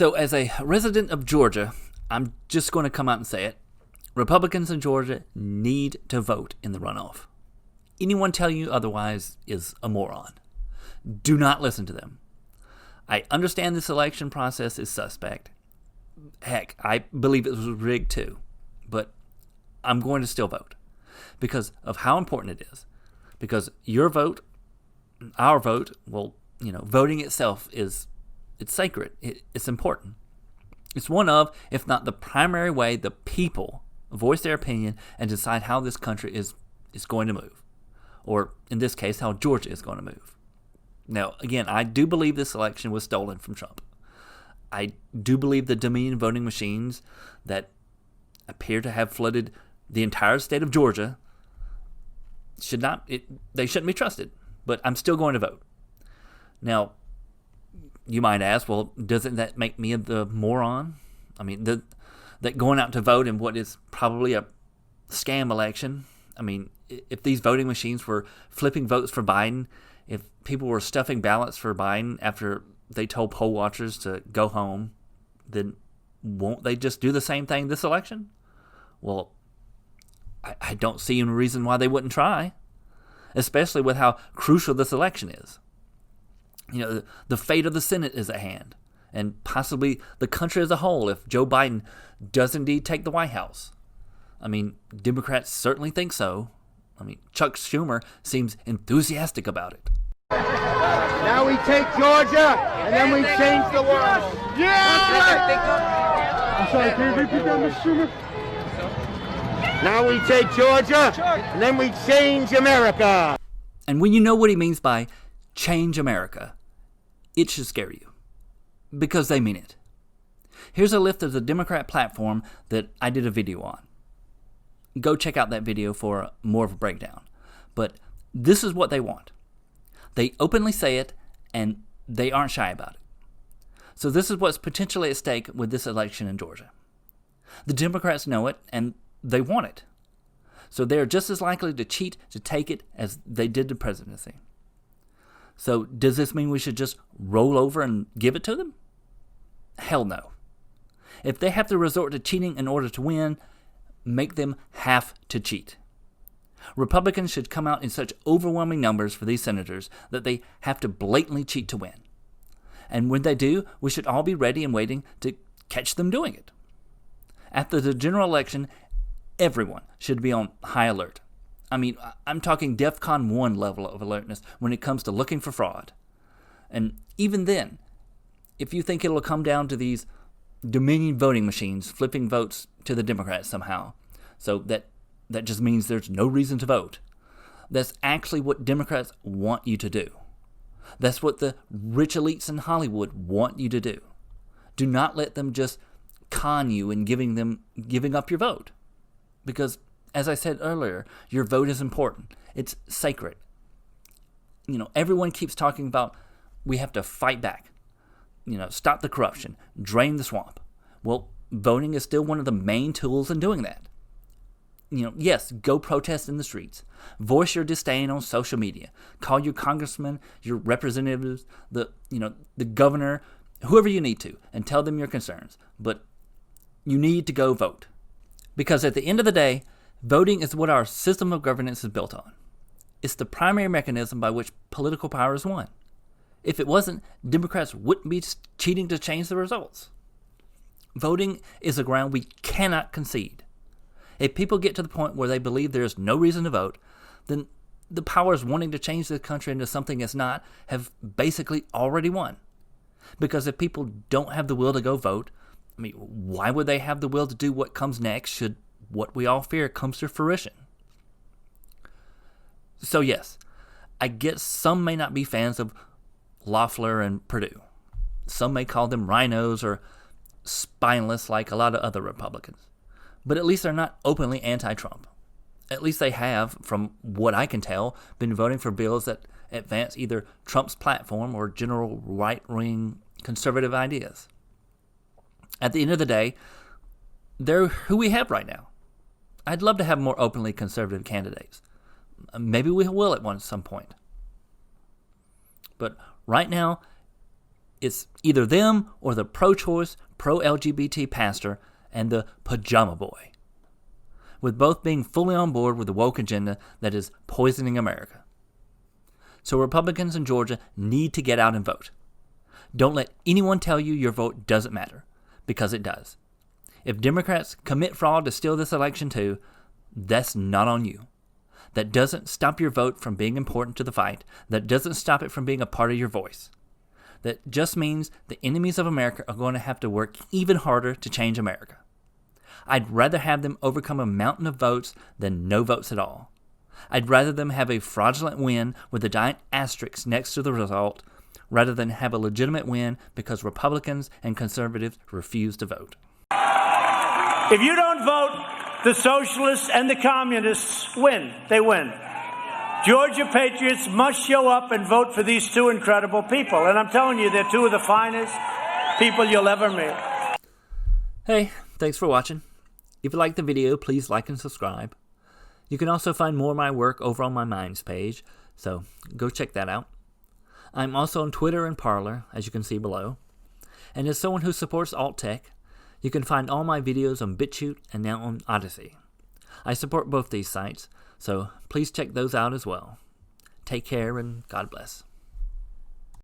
So as a resident of Georgia, I'm just going to come out and say it. Republicans in Georgia need to vote in the runoff. Anyone telling you otherwise is a moron. Do not listen to them. I understand this election process is suspect. Heck, I believe it was rigged too. But I'm going to still vote because of how important it is. Because your vote, our vote, well, voting itself it's sacred. It's important. It's one of, if not the primary way, the people voice their opinion and decide how this country is going to move. Or, in this case, how Georgia is going to move. Now, again, I do believe this election was stolen from Trump. I do believe the Dominion voting machines that appear to have flooded the entire state of Georgia they shouldn't be trusted. But I'm still going to vote. Now, you might ask, well, doesn't that make me the moron? I mean, that going out to vote in what is probably a scam election. I mean, if these voting machines were flipping votes for Biden, if people were stuffing ballots for Biden after they told poll watchers to go home, then won't they just do the same thing this election? Well, I don't see any reason why they wouldn't try, especially with how crucial this election is. The fate of the Senate is at hand, and possibly the country as a whole if Joe Biden does indeed take the White House. I mean, Democrats certainly think so. I mean, Chuck Schumer seems enthusiastic about it. Now we take Georgia, and then we change the world. Yeah! I'm sorry, can you repeat that, Mr. Schumer? Now we take Georgia, and then we change America. And when you know what he means by change America, it should scare you. Because they mean it. Here's a list of the Democrat platform that I did a video on. Go check out that video for more of a breakdown. But this is what they want. They openly say it, and they aren't shy about it. So this is what's potentially at stake with this election in Georgia. The Democrats know it, and they want it. So they're just as likely to cheat to take it as they did the presidency. So does this mean we should just roll over and give it to them? Hell no. If they have to resort to cheating in order to win, make them have to cheat. Republicans should come out in such overwhelming numbers for these senators that they have to blatantly cheat to win. And when they do, we should all be ready and waiting to catch them doing it. After the general election, everyone should be on high alert. I mean, I'm talking DEFCON 1 level of alertness when it comes to looking for fraud. And even then, if you think it'll come down to these Dominion voting machines flipping votes to the Democrats somehow, so that just means there's no reason to vote, that's actually what Democrats want you to do. That's what the rich elites in Hollywood want you to do. Do not let them just con you in giving up your vote. Because, as I said earlier, your vote is important. It's sacred. Everyone keeps talking about we have to fight back. Stop the corruption, drain the swamp. Well, voting is still one of the main tools in doing that. Yes, go protest in the streets. Voice your disdain on social media. Call your congressman, your representatives, the governor, whoever you need to, and tell them your concerns. But you need to go vote. Because at the end of the day, voting is what our system of governance is built on. It's the primary mechanism by which political power is won. If it wasn't, Democrats wouldn't be cheating to change the results. Voting is a ground we cannot concede. If people get to the point where they believe there is no reason to vote, then the powers wanting to change the country into something it's not have basically already won. Because if people don't have the will to go vote, I mean, why would they have the will to do what comes next should what we all fear comes to fruition? So yes, I guess some may not be fans of Loeffler and Perdue. Some may call them rhinos or spineless like a lot of other Republicans. But at least they're not openly anti-Trump. At least they have, from what I can tell, been voting for bills that advance either Trump's platform or general right-wing conservative ideas. At the end of the day, they're who we have right now. I'd love to have more openly conservative candidates. Maybe we will at some point. But right now, It's either them or the pro-choice, pro-LGBT pastor and the pajama boy, with both being fully on board with the woke agenda that is poisoning America. So Republicans in Georgia need to get out and vote. Don't let anyone tell you your vote doesn't matter, because it does. If Democrats commit fraud to steal this election too, that's not on you. That doesn't stop your vote from being important to the fight. That doesn't stop it from being a part of your voice. That just means the enemies of America are going to have to work even harder to change America. I'd rather have them overcome a mountain of votes than no votes at all. I'd rather them have a fraudulent win with a giant asterisk next to the result, rather than have a legitimate win because Republicans and conservatives refuse to vote. If you don't vote, the socialists and the communists win. They win. Georgia patriots must show up and vote for these two incredible people. And I'm telling you, they're two of the finest people you'll ever meet. Hey, thanks for watching. If you liked the video, please like and subscribe. You can also find more of my work over on my Minds page, so go check that out. I'm also on Twitter and Parler, as you can see below. And as someone who supports alt-tech, you can find all my videos on BitChute and now on Odyssey. I support both these sites, so please check those out as well. Take care and God bless.